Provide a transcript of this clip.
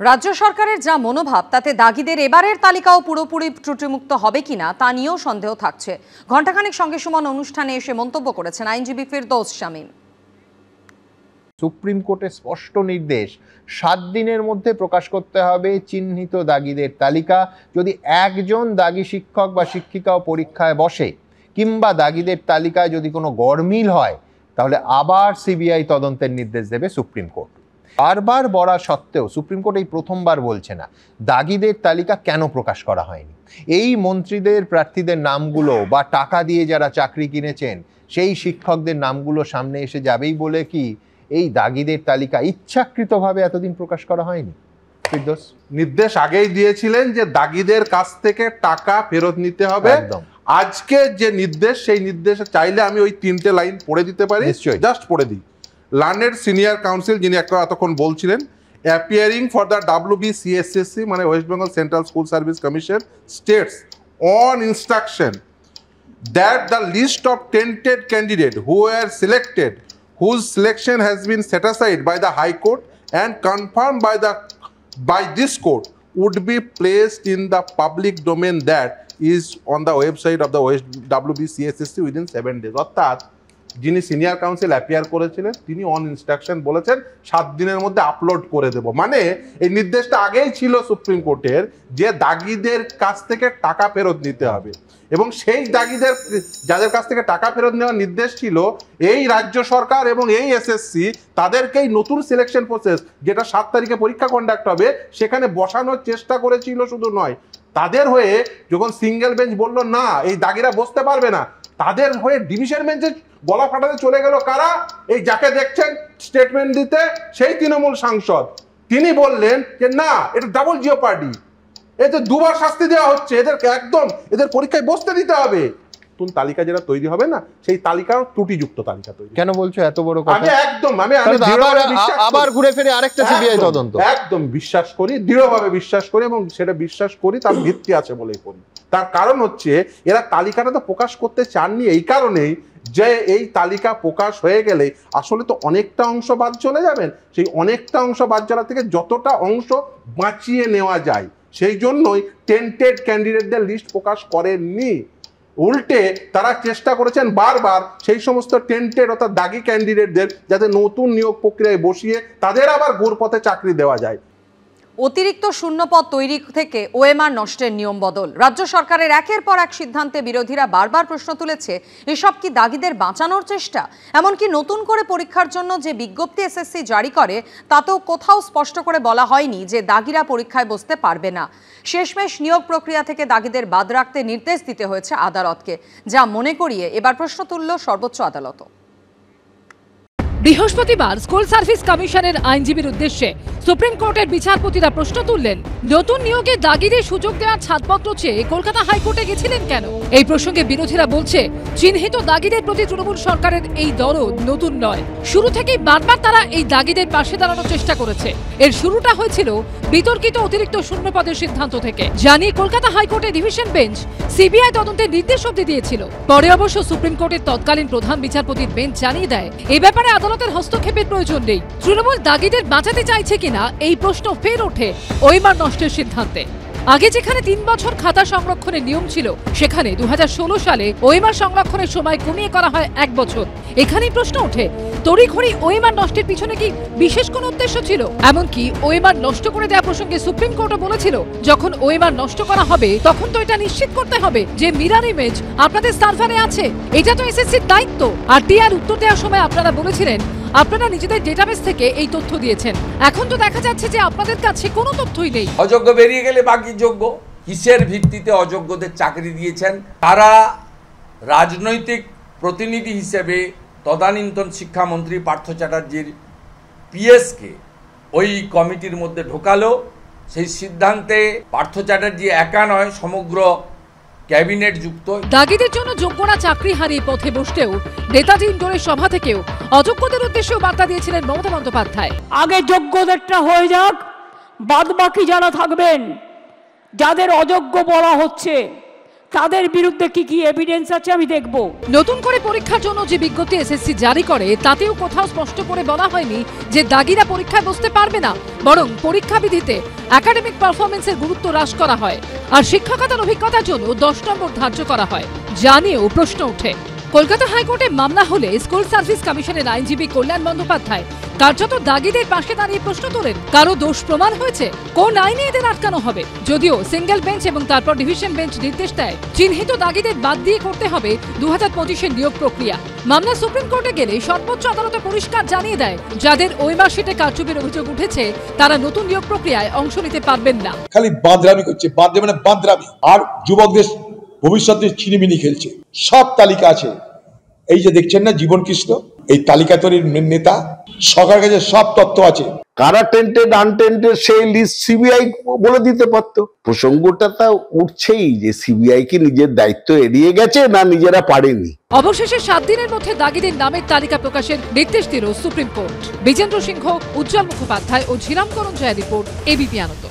রাজ্য সরকারের যা মনোভাব তাতে দাগিদের এবারের তালিকাও পুরোপুরি ত্রুটিমুক্ত হবে কিনা তা নিয়েও সন্দেহ থাকছে। ঘণ্টাখানেক সঙ্গে সুমন অনুষ্ঠানে এসে মন্তব্য করেছেন আইনজীবী ফিরদৌস শামীম। সুপ্রিম কোর্টের স্পষ্ট নির্দেশ 7 দিনের মধ্যে প্রকাশ করতে হবে চিহ্নিত দাগিদের তালিকা। যদি একজন দাগি শিক্ষক বা শিক্ষিকাও পরীক্ষায় বসে কিংবা দাগিদের তালিকায় যদি কোনো গড়মিল হয় তাহলে আবার সিবিআই তদন্তের নির্দেশ দেবে সুপ্রিম কোর্ট। বারবার বলা সত্ত্বেও সুপ্রিম কোর্ট এই প্রথমবার বলছে না দাগিদের তালিকা কেন প্রকাশ করা হয়নি। এই মন্ত্রীদের প্রার্থীদের নামগুলো বা টাকা দিয়ে যারা চাকরি কিনেছেন সেই শিক্ষকদের নামগুলো সামনে এসে যাবেই বলে কি এই দাগিদের তালিকা ইচ্ছাকৃতভাবে এতদিন প্রকাশ করা হয়নি? ফিরদৌস, নির্দেশ আগেই দিয়েছিলেন যে দাগিদের কাছ থেকে টাকা ফেরত নিতে হবে। আজকে যে নির্দেশ সেই নির্দেশে চাইলে আমি ওই 3টে লাইন পড়ে দিতে পারি, জাস্ট পড়ে দিই। লার্নেড সিনিয়র কাউন্সিল, যিনি এতক্ষণ বলছিলেন, অ্যাপিয়ারিং ফর দ্য WBCSSC মানে West Bengal central school service commission states on instruction that the list of tainted candidate who are selected whose selection has been set aside by the High Court and confirmed by this court would be placed in the public domain that is on the website of the WBCSSC within 7 days. অর্থাৎ যিনি senior counsel appear করেছিলেন তিনি on instruction বলেছেন 7 দিনের মধ্যে upload করে দেব। মানে এই নির্দেশটা আগেই ছিল সুপ্রিম কোর্টের যে দাগিদের কাছ থেকে টাকা ফেরত নিতে হবে, এবং সেই দাগিদের যাদের কাছ থেকে টাকা ফেরত নেওয়ার নির্দেশ ছিল এই রাজ্য সরকার এবং এই এসএসসি তাদেরকেই নতুন সিলেকশন প্রসেস যেটা 7 তারিখে পরীক্ষা কন্ডাক্ট হবে সেখানে বসানোর চেষ্টা করেছিল। শুধু নয়, তাদের হয়ে যখন সিঙ্গেল বেঞ্চ বলল না এই দাগিরা বসতে পারবে না, তাদের হয়ে ডিভিশন বেঞ্চে গলা ফাটাতে চলে গেল কারা? এই যাকে দেখছেন স্টেটমেন্ট দিতে সেই তৃণমূল সাংসদ, তিনি বললেন যে না এটা ডাবল জিওপার্ডি, এতে 2বার শাস্তি দেওয়া হচ্ছে, এদের পরীক্ষায় বসতে দিতে হবে। নতুন তালিকা যেটা তৈরি হবে না সেই তালিকাও ত্রুটিযুক্ত তালিকা তৈরি। কেন বলছো এত বড় কথা? আমি আবার ঘুরে ফিরে আরেকটা সিবিআই তদন্ত একদম বিশ্বাস করি, দৃঢ়ভাবে বিশ্বাস করি, এবং সেটা বিশ্বাস করি তার ভিত্তি আছে বলেই করি। তার কারণ হচ্ছে এরা তালিকাটা তো প্রকাশ করতে চাননি এই কারণেই যে এই তালিকা প্রকাশ হয়ে গেলে আসলে তো অনেকটা অংশ বাদ চলে যাবেন, সেই অনেকটা অংশ বাদ যাওয়া থেকে যতটা অংশ বাঁচিয়ে নেওয়া যায় সেই জন্যই টেন্টেড ক্যান্ডিডেটদের লিস্ট প্রকাশ করেননি। উল্টে তারা চেষ্টা করেছেন বারবার সেই সমস্ত টেন্টেড অর্থাৎ দাগি ক্যান্ডিডেটদের যাতে নতুন নিয়োগ প্রক্রিয়ায় বসিয়ে তাদের আবার ঘুরপথে চাকরি দেওয়া যায়। অতিরিক্ত শূন্যপদ তৈরি থেকে ওএমআর নষ্টের নিয়ম বদল। রাজ্য সরকারের একের পর এক সিদ্ধান্তে বিরোধীরা বারবার প্রশ্ন তুলেছে এসব কি দাগিদের বাঁচানোর চেষ্টা? এমনকি নতুন করে পরীক্ষার জন্য যে বিজ্ঞপ্তি এসএসসি জারি করে তাতেও কোথাও স্পষ্ট করে বলা হয়নি যে দাগিরা পরীক্ষায় বসতে পারবে না। শেষমেশ নিয়োগ প্রক্রিয়া থেকে দাগিদের বাদ রাখতে নির্দেশ দিতে হয়েছে আদালতকে, যা মনে করিয়ে এবার প্রশ্ন তুলল সর্বোচ্চ আদালত। বৃহস্পতিবার স্কুল সার্ভিস কমিশনের আইনজীবীর উদ্দেশ্যে সুপ্রিম কোর্টের বিচারপতিরা প্রশ্ন তুললেন, নতুন নিয়োগে দাগিদের সুযোগ দেওয়ার ছাড়পত্র চেয়ে কলকাতা হাইকোর্টে গেছিলেন কেন? এই প্রসঙ্গে বিরোধীরা বলছে চিহ্নিত দাগিদের প্রতি তৃণমূল সরকারের এই দরদ নতুন নয়। শুরু থেকেই বারবার তারা এই দাগিদের পাশে দাঁড়ানোর চেষ্টা করেছে। এর শুরুটা হয়েছিল বিতর্কিত অতিরিক্ত শূন্যপদের সিদ্ধান্ত থেকে, জানিয়ে কলকাতা হাইকোর্টের ডিভিশন বেঞ্চ সিবিআই তদন্তের নির্দেশ অবধি দিয়েছিল। পরে অবশ্য সুপ্রিম কোর্টের তৎকালীন প্রধান বিচারপতির বেঞ্চ জানিয়ে দেয় এ ব্যাপারে আদালতের হস্তক্ষেপের প্রয়োজন নেই। তৃণমূল দাগিদের বাঁচাতে চাইছে কিনা এই প্রশ্ন ফের ওঠে ওএমআর নষ্টের সিদ্ধান্তে। আগে যেখানে 3 বছর খাতা সংরক্ষণের নিয়ম ছিল সেখানে 2016 সালে ওএমআর সংরক্ষণের সময় কমিয়ে করা হয় 1 বছর। এখানেই প্রশ্ন ওঠে তড়িঘড়ি ওএমআর নষ্টের পিছনে কি বিশেষ কোনো উদ্দেশ্য ছিল? এমনকি ওএমআর নষ্ট করে দেওয়া প্রসঙ্গে সুপ্রিম কোর্টও বলেছিল যখন ওএমআর নষ্ট করা হবে তখন তো এটা নিশ্চিত করতে হবে যে মিরর ইমেজ আপনাদের সার্ভারে আছে, এটা তো এসএসসির দায়িত্ব। আর টিআর উত্তর দেওয়ার সময় আপনারা বলেছিলেন আপনারা নিজেদের ডেটাবেস থেকে এই তথ্য দিয়েছেন। এখন তো দেখা যাচ্ছে যে আপনাদের কাছে কোনো তথ্যই নেই। অযোগ্য বেরিয়ে গেলে বাকি যোগ্য, কিসের ভিত্তিতে অযোগ্যদের চাকরি দিয়েছেন? তারা রাজনৈতিক প্রতিনিধি হিসেবে তদানীন্তন শিক্ষামন্ত্রী পার্থ চ্যাটার্জির পিএসকে ওই কমিটির মধ্যে ঢোকালো। সেই সিদ্ধান্তে পার্থ চ্যাটার্জি একা নয়, সমগ্র ক্যাবিনেট যুক্ত। দাগিদের জন্য যোগ্যরা চাকরি হারিয়ে পথে বসতেও নেতাজি ইন্ডোরের সভা থেকেও অযোগ্যদের উদ্দেশ্যেও বার্তা দিয়েছিলেন মমতা বন্দ্যোপাধ্যায়। আগে যোগ্যদেরটা হয়ে যাক, বাদ বাকি যারা থাকবেন যাদের অযোগ্য বলা হচ্ছে তাদের বিরুদ্ধে কি কি এভিডেন্স আছে আমি দেখব। নতুন করে পরীক্ষার জন্য যে বিজ্ঞপ্তি এসএসসি জারি করে তাতেও কোথাও স্পষ্ট করে বলা হয়নি যে দাগিরা পরীক্ষায় বসতে পারবে না, বরং পরীক্ষা বিধিতে একাডেমিক পারফরমেন্সের গুরুত্ব হ্রাস করা হয় আর শিক্ষকতার অভিজ্ঞতার জন্য 10 নম্বর ধার্য করা হয়। যা নিয়েও প্রশ্ন ওঠে। কলকাতা হাইকোর্টে মামলা হলে স্কুল সার্ভিস কমিশনের আইনজীবী কল্যাণ বন্দ্যোপাধ্যায় কার্যত দাগিদের পাশে দাঁড়িয়ে প্রশ্ন তোলেন, কারো দোষ প্রমাণ হয়েছে, কোন আইনে এদের আটকানো হবে? যদিও সিঙ্গেল বেঞ্চ এবং তারপর ডিভিশন বেঞ্চ নির্দেশ দেয় চিহ্নিত দাগিদের বাদ দিয়ে করতে হবে 2025-এর নিয়োগ প্রক্রিয়া। মামলা সুপ্রিম কোর্টে গেলে সর্বোচ্চ আদালতে পরিষ্কার জানিয়ে দেয় যাদের ওএমআর শিটে কারচুপির অভিযোগ উঠেছে তারা নতুন নিয়োগ প্রক্রিয়ায় অংশ নিতে পারবেন না। খালি বাঁদরামি করছে, বাঁদরামি আর যুবকদের ভবিষ্যতে ছিনিমিনি খেলছে। সব তালিকা আছে, এই যে দেখছেন না জীবন কৃষ্ণ, এই তালিকা তৈরির নেতা, সরকারের কাছে সব তথ্য আছে। কারা টেন্টেড আনটেন্টেড সেই লিস্ট সিবিআই বলে দিতে পারতো। প্রসঙ্গটা তা উঠছেই যে সিবিআই কি নিজের দায়িত্ব এড়িয়ে গেছে না নিজেরা পারেনি। অবশেষে 7 দিনের মধ্যে দাগিদের নামের তালিকা প্রকাশের নির্দেশ দিল সুপ্রিম কোর্ট। বিজেন্দ্র সিংহ, উজ্জ্বল মুখোপাধ্যায় ও ঝিরাম করঞ্জয়া রিপোর্ট, এবিপি আনন্দ।